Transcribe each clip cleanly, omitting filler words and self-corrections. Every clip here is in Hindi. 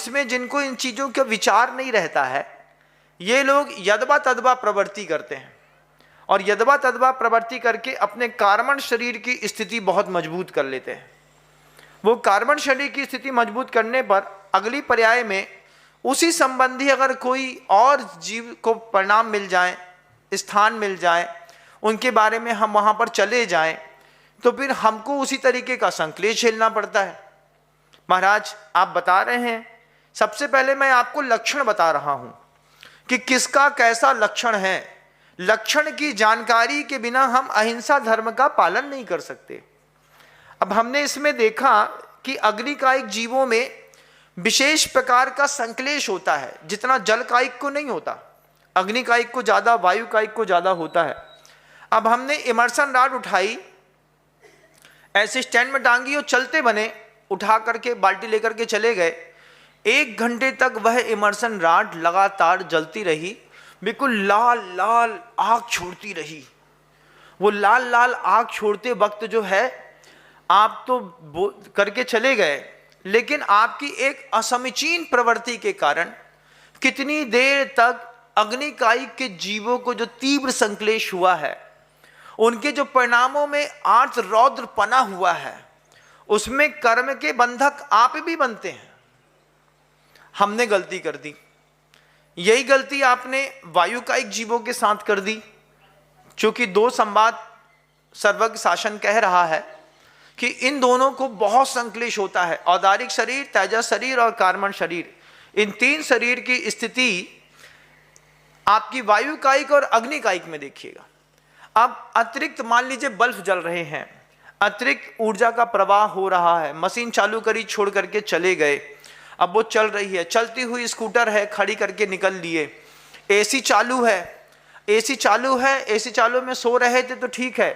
इसमें जिनको इन चीज़ों का विचार नहीं रहता है, ये लोग यदवा तदवा प्रवृत्ति करते हैं और यदवा तदवा प्रवृत्ति करके अपने कार्बन शरीर की स्थिति बहुत मजबूत कर लेते हैं। वो कार्बन शरीर की स्थिति मजबूत करने पर अगली पर्याय में उसी संबंधी अगर कोई और जीव को परिणाम मिल जाए, स्थान मिल जाए, उनके बारे में हम वहाँ पर चले जाएं, तो फिर हमको उसी तरीके का संक्लेश झेलना पड़ता है। महाराज आप बता रहे हैं, सबसे पहले मैं आपको लक्षण बता रहा हूँ कि किसका कैसा लक्षण है। लक्षण की जानकारी के बिना हम अहिंसा धर्म का पालन नहीं कर सकते। अब हमने इसमें देखा कि अग्निकायिक जीवों में विशेष प्रकार का संक्लेश होता है, जितना जल कायिक को नहीं होता। अग्निकायिक को ज़्यादा, वायु कायिक को ज़्यादा होता है। अब हमने इमर्सन रॉड उठाई, ऐसे स्टैंड में टांगी और चलते बने, उठा करके बाल्टी लेकर के चले गए। 1 घंटे तक वह इमर्सन रॉड लगातार जलती रही, बिल्कुल लाल लाल आग छोड़ती रही। वो लाल लाल आग छोड़ते वक्त जो है, आप तो करके चले गए, लेकिन आपकी एक असमीचीन प्रवृत्ति के कारण कितनी देर तक अग्निकायिक के जीवों को जो तीव्र संक्लेश हुआ है, उनके जो परिणामों में आर्त रौद्र पना हुआ है, उसमें कर्म के बंधक आप भी बनते हैं। हमने गलती कर दी। यही गलती आपने वायुकायिक जीवों के साथ कर दी, क्योंकि 2 संवाद सर्वज्ञ शासन कह रहा है कि इन दोनों को बहुत संक्लेश होता है। औदारिक शरीर, तेजस शरीर और कार्बन शरीर, इन 3 शरीर की स्थिति आपकी वायुकायिक और अग्निकायिक में देखिएगा। अब अतिरिक्त मान लीजिए बल्ब जल रहे हैं, अतिरिक्त ऊर्जा का प्रवाह हो रहा है, मशीन चालू करी छोड़ करके चले गए, अब वो चल रही है, चलती हुई स्कूटर है, खड़ी करके निकल लिए। एसी चालू है, एसी चालू है, एसी चालू में सो रहे थे तो ठीक है,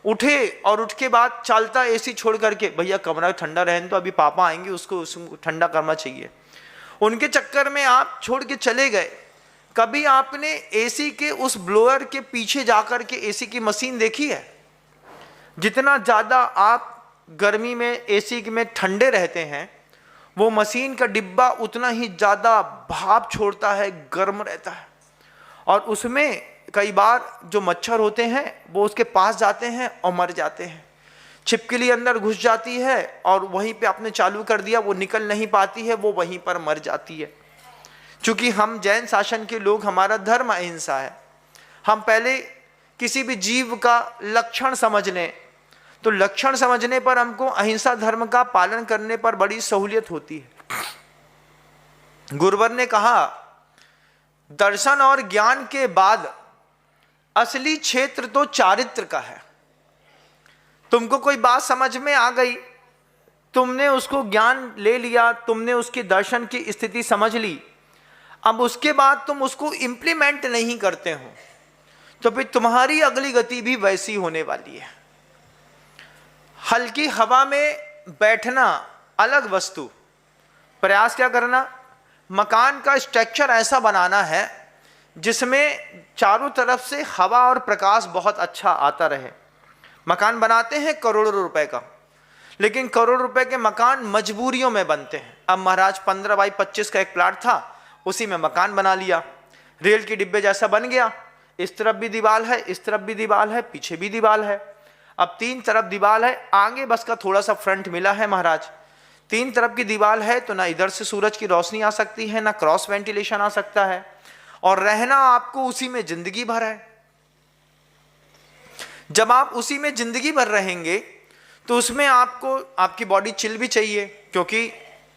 उठे और उठ के बाद चलता एसी छोड़ करके, भैया कमरा ठंडा रहने तो अभी पापा आएंगे, उसको ठंडा करना चाहिए। उनके चक्कर में आप छोड़ के चले गए। कभी आपने एसी के उस ब्लोअर के पीछे जाकर के एसी की मशीन देखी है? जितना ज़्यादा आप गर्मी में एसी में ठंडे रहते हैं, वो मशीन का डिब्बा उतना ही ज़्यादा भाप छोड़ता है, गर्म रहता है। और उसमें कई बार जो मच्छर होते हैं वो उसके पास जाते हैं और मर जाते हैं। छिपकली अंदर घुस जाती है और वहीं पे आपने चालू कर दिया, वो निकल नहीं पाती है, वो वहीं पर मर जाती है। चूँकि हम जैन शासन के लोग, हमारा धर्म अहिंसा है, हम पहले किसी भी जीव का लक्षण समझ लें, तो लक्षण समझने पर हमको अहिंसा धर्म का पालन करने पर बड़ी सहूलियत होती है। गुरुवर ने कहा, दर्शन और ज्ञान के बाद असली क्षेत्र तो चारित्र का है। तुमको कोई बात समझ में आ गई, तुमने उसको ज्ञान ले लिया, तुमने उसकी दर्शन की स्थिति समझ ली, अब उसके बाद तुम उसको इंप्लीमेंट नहीं करते हो, तो फिर तुम्हारी अगली गति भी वैसी होने वाली है। हल्की हवा में बैठना अलग वस्तु, प्रयास क्या करना, मकान का स्ट्रक्चर ऐसा बनाना है जिसमें चारों तरफ से हवा और प्रकाश बहुत अच्छा आता रहे। मकान बनाते हैं करोड़ों रुपए का, लेकिन करोड़ रुपए के मकान मजबूरियों में बनते हैं। अब महाराज 15 बाई 25 का एक प्लाट था, उसी में मकान बना लिया, रेल के डिब्बे जैसा बन गया। इस तरफ भी दीवार है, इस तरफ भी दीवार है, पीछे भी दीवार है। अब 3 तरफ दीवार है, आगे बस का थोड़ा सा फ्रंट मिला है महाराज। 3 तरफ की दीवार है तो ना इधर से सूरज की रोशनी आ सकती है, ना क्रॉस वेंटिलेशन आ सकता है, और रहना आपको उसी में जिंदगी भर है। जब आप उसी में जिंदगी भर रहेंगे तो उसमें आपको आपकी बॉडी चिल भी चाहिए, क्योंकि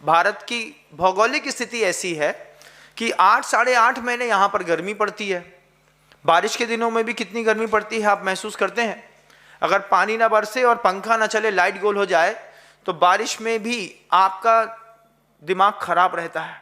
भारत की भौगोलिक स्थिति ऐसी है कि 8 साढ़े 8 महीने यहाँ पर गर्मी पड़ती है। बारिश के दिनों में भी कितनी गर्मी पड़ती है आप महसूस करते हैं। अगर पानी ना बरसे और पंखा ना चले, लाइट गोल हो जाए, तो बारिश में भी आपका दिमाग खराब रहता है।